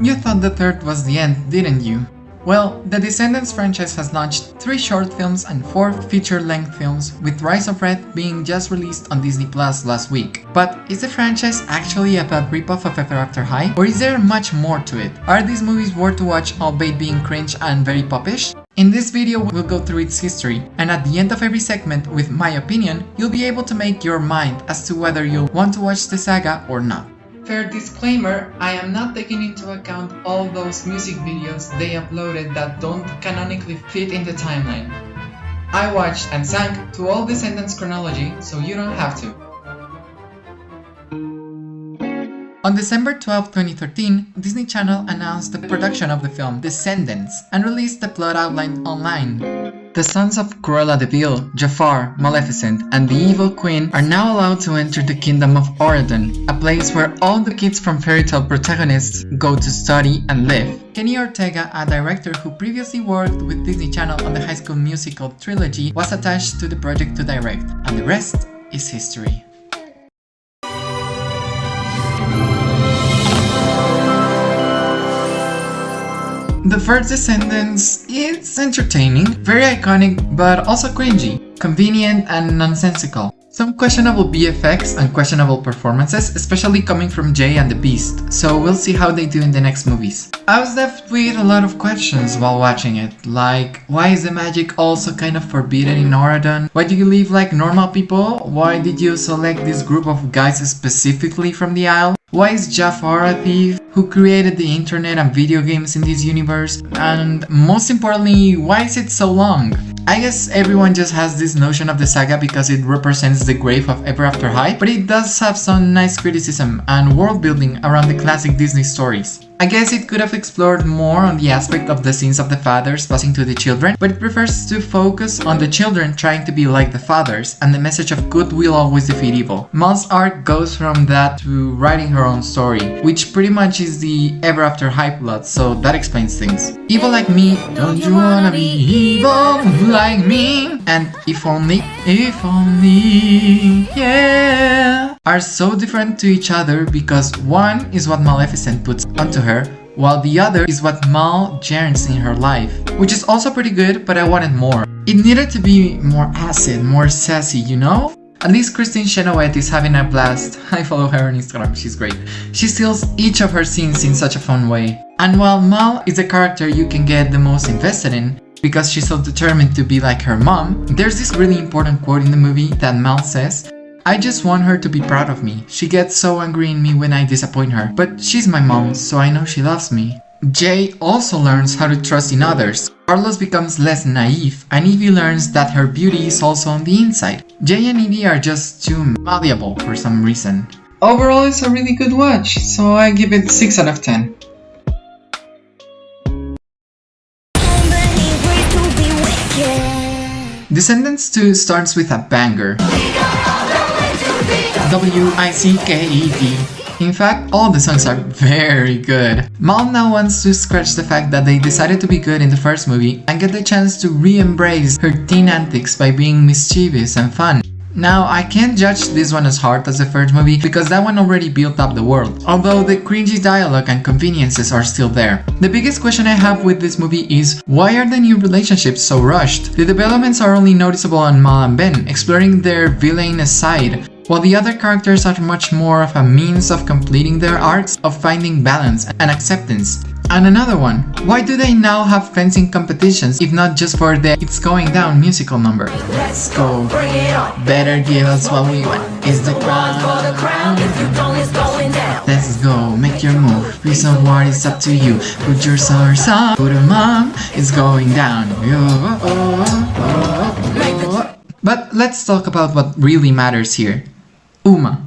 You thought the third was the end, didn't you? Well, the Descendants franchise has launched 3 short films and 4 feature-length films, with Rise of Red being just released on Disney Plus last week. But is the franchise actually a bad ripoff of Ever After High? Or is there much more to it? Are these movies worth to watch, albeit being cringe and very popish? In this video, we'll go through its history, and at the end of every segment, with my opinion, you'll be able to make your mind as to whether you'll want to watch the saga or not. Fair disclaimer, I am not taking into account all those music videos they uploaded that don't canonically fit in the timeline. I watched and sang to all Descendants chronology, so you don't have to. On December 12, 2013, Disney Channel announced the production of the film Descendants and released the plot outline online. The sons of Cruella de Vil, Jafar, Maleficent, and the Evil Queen are now allowed to enter the kingdom of Auradon, a place where all the kids from fairy tale protagonists go to study and live. Kenny Ortega, a director who previously worked with Disney Channel on the High School Musical trilogy, was attached to the project to direct, and the rest is history. The first Descendants is entertaining, very iconic, but also cringy, convenient and nonsensical. Some questionable VFX and questionable performances, especially coming from Jay and the Beast, so we'll see how they do in the next movies. I was left with a lot of questions while watching it, like, why is the magic also kind of forbidden in Auradon? Why do you live like normal people? Why did you select this group of guys specifically from the Isle? Why is Jafar a thief? Who created the internet and video games in this universe? And most importantly, why is it so long? I guess everyone just has this notion of the saga because it represents the grave of Ever After High, but it does have some nice criticism and world building around the classic Disney stories. I guess it could have explored more on the aspect of the sins of the fathers passing to the children, but it prefers to focus on the children trying to be like the fathers and the message of good will always defeat evil. Mal's arc goes from that to writing her own story, which pretty much is the Ever After High plot, so that explains things. Evil like me, don't you wanna be evil like me? And if only, yeah, are so different to each other because one is what Maleficent puts onto her, while the other is what Mal yearns in her life, which is also pretty good, but I wanted more. It needed to be more acid, more sassy, you know? At least Christine Chenoweth is having a blast. I follow her on Instagram, she's great. She steals each of her scenes in such a fun way. And while Mal is the character you can get the most invested in, because she's so determined to be like her mom, there's this really important quote in the movie that Mal says, "I just want her to be proud of me. She gets so angry in me when I disappoint her, but she's my mom, so I know she loves me." Jay also learns how to trust in others. Carlos becomes less naive, and Evie learns that her beauty is also on the inside. Jay and Evie are just too malleable for some reason. Overall, it's a really good watch, so I give it 6 out of 10. Descendants 2 starts with a banger. W-I-C-K-E-D. In fact, all the songs are very good. Mal now wants to scratch the fact that they decided to be good in the first movie and get the chance to re-embrace her teen antics by being mischievous and fun. Now, I can't judge this one as hard as the first movie because that one already built up the world, although the cringy dialogue and conveniences are still there. The biggest question I have with this movie is, why are the new relationships so rushed? The developments are only noticeable on Mal and Ben, exploring their villainous side, while the other characters are much more of a means of completing their arcs of finding balance and acceptance. And another one, why do they now have fencing competitions if not just for the "It's Going Down" musical number? Let's go, bring it on. Better give us what we want. It's the crown. If you don't, it's going down. Let's go, make your move. Piece of war is up to you. Put your swords on, put 'em on. It's going down. But let's talk about what really matters here. Uma.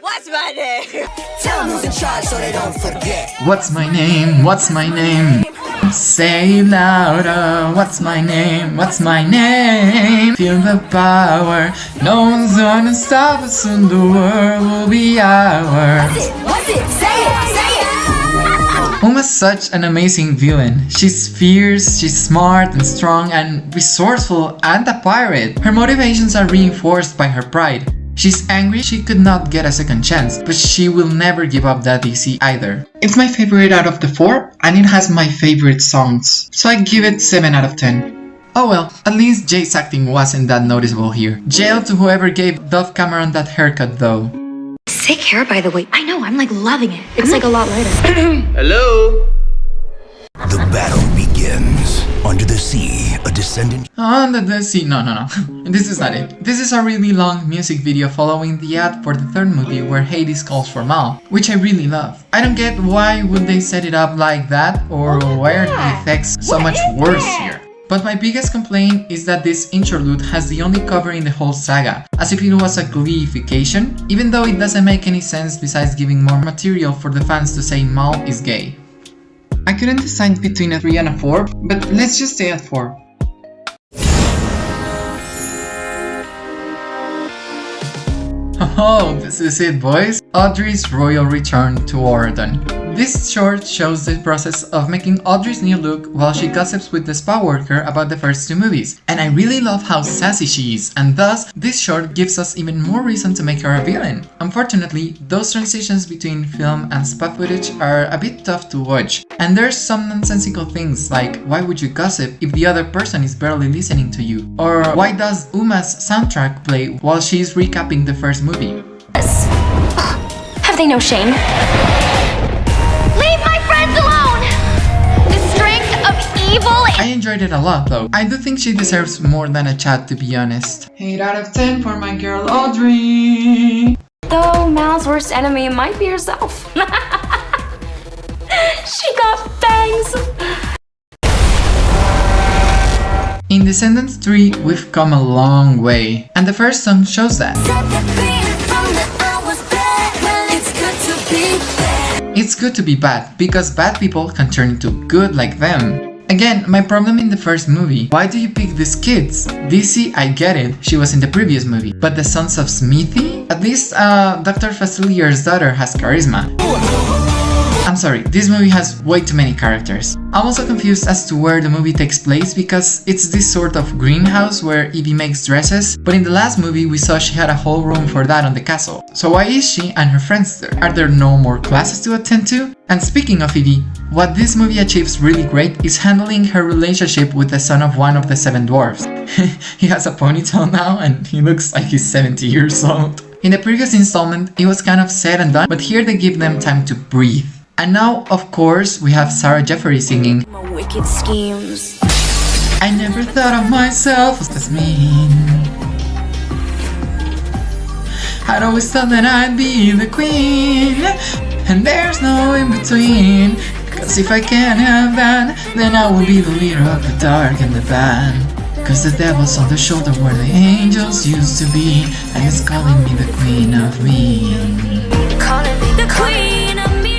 What's my name? Tell them who's in charge so they don't forget. What's my name? What's my name? Say it louder. What's my name? What's my name? Feel the power. No one's gonna stop us and the world will be ours. What's it? Say it! Say it! Uma's such an amazing villain. She's fierce, she's smart and strong and resourceful and a pirate. Her motivations are reinforced by her pride. She's angry she could not get a second chance, but she will never give up that easy either. It's my favorite out of the 4, and it has my favorite songs, so I give it 7 out of 10. Oh well, at least Jade's acting wasn't that noticeable here. Jail to whoever gave Dove Cameron that haircut though. Sick hair, by the way. I know, I'm like loving it. It's like a lot lighter. Hello? The battle begins. Under the sea, a descendant... Under the sea, no. This is not it. This is a really long music video following the ad for the third movie where Hades calls for Mal, which I really love. I don't get why would they set it up like that, or why are the effects so much worse here. But my biggest complaint is that this interlude has the only cover in the whole saga, as if it was a gleeification, even though it doesn't make any sense besides giving more material for the fans to say Mal is gay. I couldn't decide between a 3 and a 4, but let's just stay at 4. Oh, this is it, boys! Audrey's royal return to Auradon. This short shows the process of making Audrey's new look while she gossips with the spa worker about the first 2 movies, and I really love how sassy she is, and thus this short gives us even more reason to make her a villain. Unfortunately, those transitions between film and spa footage are a bit tough to watch, and there's some nonsensical things like why would you gossip if the other person is barely listening to you, or why does Uma's soundtrack play while she's recapping the first movie. Have they no shame? I enjoyed it a lot though. I do think she deserves more than a chat, to be honest. 8 out of 10 for my girl Audrey! Though Mal's worst enemy might be herself. She got bangs! In Descendants 3, we've come a long way, and the first song shows that. It's good to be bad, because bad people can turn into good like them. Again, my problem in the first movie, why do you pick these kids? DC, I get it, she was in the previous movie, but the Sons of Smithy? At least, Dr. Facilier's daughter has charisma. I'm sorry, this movie has way too many characters. I'm also confused as to where the movie takes place because it's this sort of greenhouse where Evie makes dresses, but in the last movie we saw she had a whole room for that on the castle. So why is she and her friends there? Are there no more classes to attend to? And speaking of Evie, what this movie achieves really great is handling her relationship with the son of one of the 7 dwarfs. He has a ponytail now and he looks like he's 70 years old. In the previous installment, it was kind of said and done, but here they give them time to breathe. And now, of course, we have Sarah Jeffrey singing My wicked schemes. I never thought of myself as mean. I'd always thought that I'd be the queen, and there's no in between. Cause if I can't have that, then I will be the leader of the dark and the bad. Cause the devil's on the shoulder where the angels used to be, and it's calling me the queen of me. Calling me the queen of me.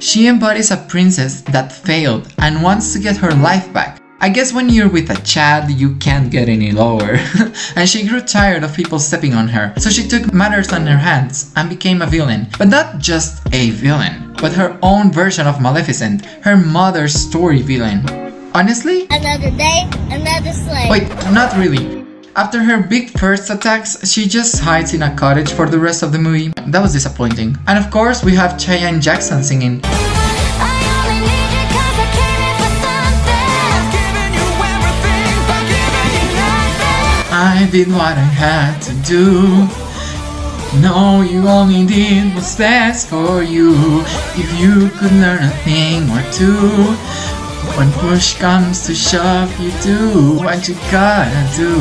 She embodies a princess that failed and wants to get her life back. I guess when you're with a Chad, you can't get any lower. And she grew tired of people stepping on her, so she took matters on her hands and became a villain. But not just a villain, but her own version of Maleficent, her mother's story villain. Honestly? Another day, another slave. Wait, not really. After her big first attacks, she just hides in a cottage for the rest of the movie. That was disappointing. And of course, we have Cheyenne Jackson singing. I did what I had to do. No, you only did what's best for you. If you could learn a thing or two, when push comes to shove, you do what you gotta do.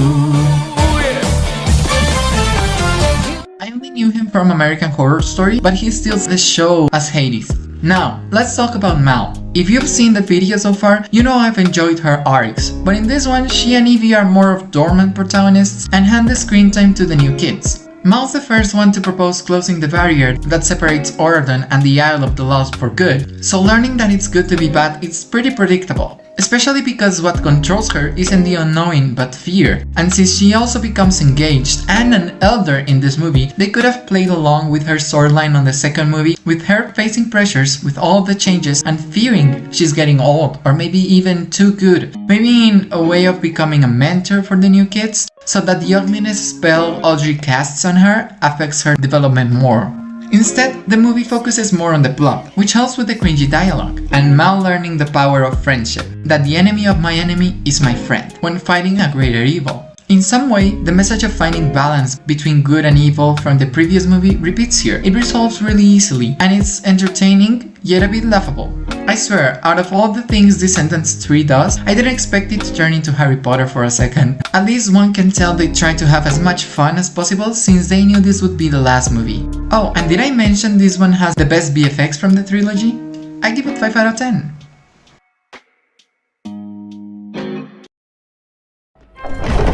I only knew him from American Horror Story, but he steals the show as Hades. Now, let's talk about Mal. If you've seen the video so far, you know I've enjoyed her arcs, but in this one, she and Evie are more of dormant protagonists and hand the screen time to the new kids. Mal's the first one to propose closing the barrier that separates Auradon and the Isle of the Lost for good, so learning that it's good to be bad is pretty predictable. especially because what controls her isn't the unknowing but fear, and since she also becomes engaged and an elder in this movie, they could have played along with her storyline on the second movie, with her facing pressures with all the changes and fearing she's getting old or maybe even too good, maybe in a way of becoming a mentor for the new kids, so that the ugliness spell Audrey casts on her affects her development more. Instead, the movie focuses more on the plot, which helps with the cringy dialogue, and Mal learning the power of friendship, that the enemy of my enemy is my friend, when fighting a greater evil. In some way, the message of finding balance between good and evil from the previous movie repeats here. It resolves really easily, and it's entertaining, yet a bit laughable. I swear, out of all the things Descendants 3 does, I didn't expect it to turn into Harry Potter for a second. At least one can tell they tried to have as much fun as possible since they knew this would be the last movie. Oh, and did I mention this one has the best BFX from the trilogy? I give it 5 out of 10.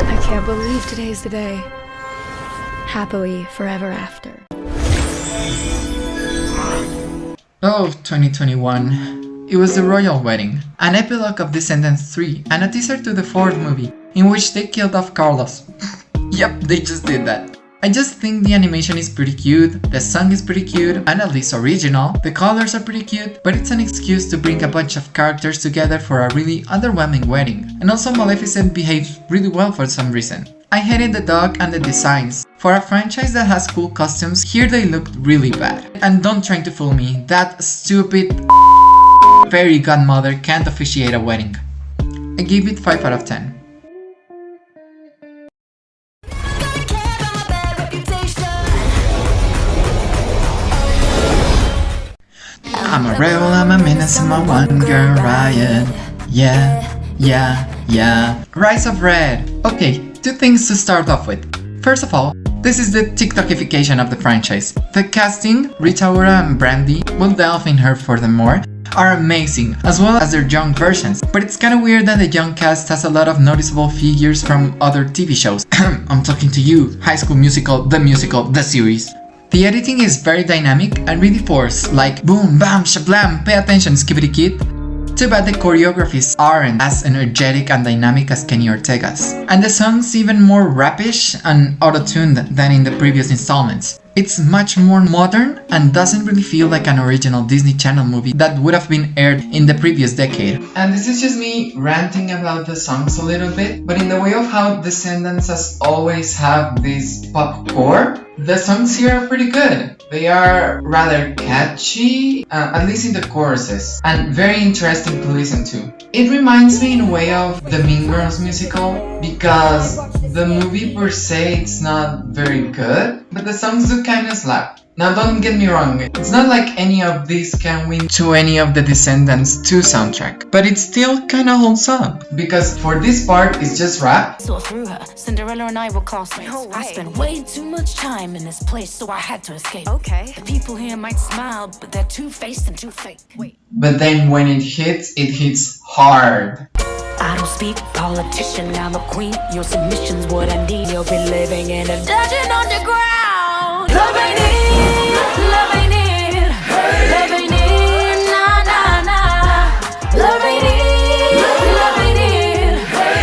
I can't believe today's the day. Happily forever after. Oh, 2021. It was the royal wedding, an epilogue of Descendants 3, and a teaser to the 4th movie, in which they killed off Carlos. Yep, they just did that. I just think the animation is pretty cute, the song is pretty cute, and at least original, the colors are pretty cute, but it's an excuse to bring a bunch of characters together for a really underwhelming wedding. And also Maleficent behaves really well for some reason. I hated the dog and the designs. For a franchise that has cool costumes, here they looked really bad. And don't try to fool me, that stupid fairy godmother can't officiate a wedding. I gave it 5 out of 10. I'm a rebel, I'm a menace, I'm a one girl riot. Yeah. Rise of Red. Okay, 2 things to start off with. First of all, this is the TikTokification of the franchise. The casting, Rita Ora and Brandy, will delve in her furthermore, are amazing, as well as their young versions, but it's kinda weird that the young cast has a lot of noticeable figures from other TV shows. I'm talking to you, High School Musical, the series. The editing is very dynamic and really forced, like boom, bam, shablam, pay attention, skibbity kid. Too bad the choreographies aren't as energetic and dynamic as Kenny Ortega's. And the song's even more rapish and auto-tuned than in the previous installments. It's much more modern and doesn't really feel like an original Disney Channel movie that would have been aired in the previous decade. And this is just me ranting about the songs a little bit, but in the way of how Descendants has always have this pop core, the songs here are pretty good. They are rather catchy, at least in the choruses, and very interesting to listen to. It reminds me in a way of the Mean Girls musical, because the movie per se it's not very good, but the songs do kinda slap. Now don't get me wrong, it's not like any of these can win to any of the Descendants 2 soundtrack, but it still kinda holds up, because for this part it's just rap. Saw through her, Cinderella and I were classmates. No way. I spent way too much time in this place, so I had to escape. Okay. The people here might smile, but they're two-faced and too fake. Wait. But then when it hits hard. I don't speak politician, I'm a queen. Your submission's what I need. You'll be living in a dungeon underground. Love ain't it, love ain't it, love ain't it, nah, nah, nah. Love ain't it, love ain't it,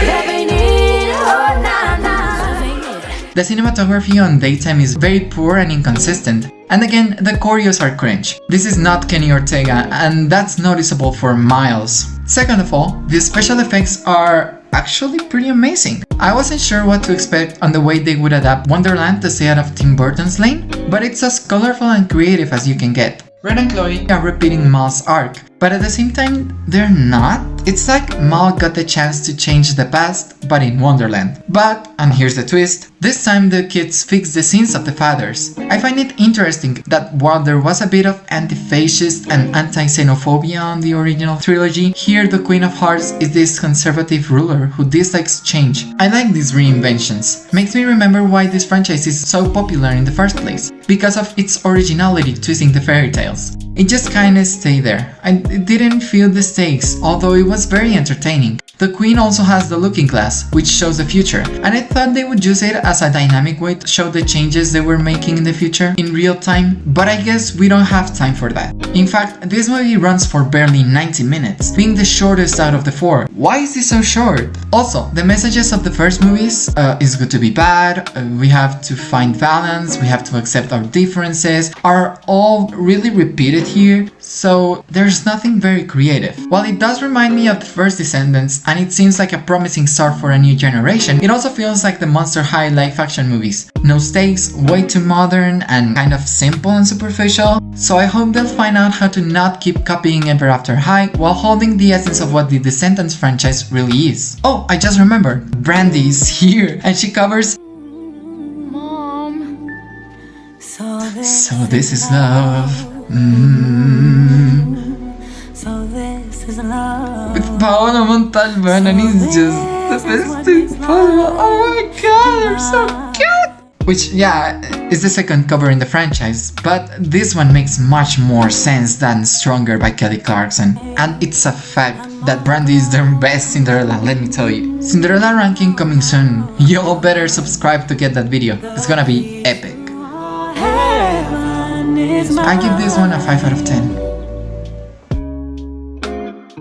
love ain't it, oh, nah, nah. Love ain't it. The cinematography on Daytime is very poor and inconsistent. And again, the choreos are cringe. This is not Kenny Ortega, and that's noticeable for miles. Second of all, the special effects are actually pretty amazing. I wasn't sure what to expect on the way they would adapt Wonderland to stay out of Tim Burton's lane, but it's as colorful and creative as you can get. Red and Chloe are repeating Mal's arc, but at the same time, they're not. It's like Mal got the chance to change the past, but in Wonderland. But, and here's the twist, this time the kids fix the sins of the fathers. I find it interesting that while there was a bit of anti-fascist and anti-xenophobia on the original trilogy, here the Queen of Hearts is this conservative ruler who dislikes change. I like these reinventions. Makes me remember why this franchise is so popular in the first place, because of its originality twisting the fairy tales. It just kinda stayed there. I didn't feel the stakes, although it was very entertaining. The Queen also has the looking glass, which shows the future, and I thought they would use it as a dynamic way to show the changes they were making in the future in real time, but I guess we don't have time for that. In fact, this movie runs for barely 90 minutes, being the shortest out of the 4. Why is this so short? Also, the messages of the first movies, it's good to be bad, we have to find balance, we have to accept our differences, are all really repeated here, so there's nothing very creative. While it does remind me of the first Descendants, and it seems like a promising start for a new generation, it also feels like the Monster High live-action movies. No stakes, way too modern, and kind of simple and superficial, so I hope they'll find out how to not keep copying Ever After High while holding the essence of what the Descendants franchise really is. Oh, I just remembered, Brandy is here, and she covers Mom. So this is love. So this is love. With Paolo Montalban, and he's just the best thing possible. Oh my god, they're so cute! Which, yeah, is the second cover in the franchise, but this one makes much more sense than Stronger by Kelly Clarkson. And it's a fact that Brandy is their best Cinderella, let me tell you. Cinderella ranking coming soon. You all better subscribe to get that video. It's gonna be epic. I give this one a 5 out of 10.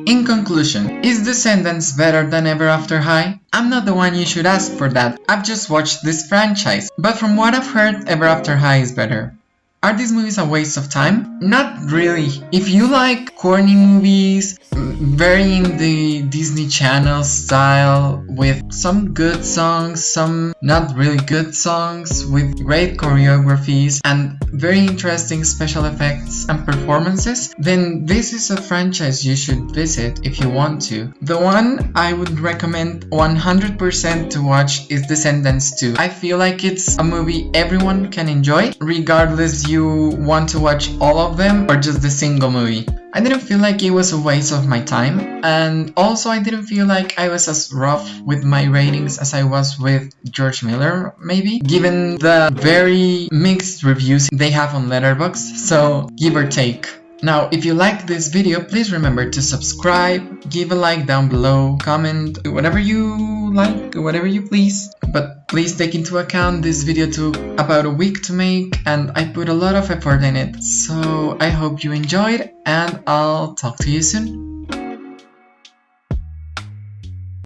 In conclusion, is Descendants better than Ever After High? I'm not the one you should ask for that, I've just watched this franchise, but from what I've heard, Ever After High is better. Are these movies a waste of time? Not really. If you like corny movies, very in the Disney Channel style, with some good songs, some not really good songs, with great choreographies and very interesting special effects and performances, then this is a franchise you should visit if you want to. The one I would recommend 100% to watch is Descendants 2. I feel like it's a movie everyone can enjoy, regardless you want to watch all of them or just the single movie. I didn't feel like it was a waste of my time, and also I didn't feel like I was as rough with my ratings as I was with George Miller, maybe, given the very mixed reviews they have on Letterboxd, so give or take. Now, if you liked this video, please remember to subscribe, give a like down below, comment, whatever you like, whatever you please. But please take into account this video took about a week to make and I put a lot of effort in it. So I hope you enjoyed and I'll talk to you soon.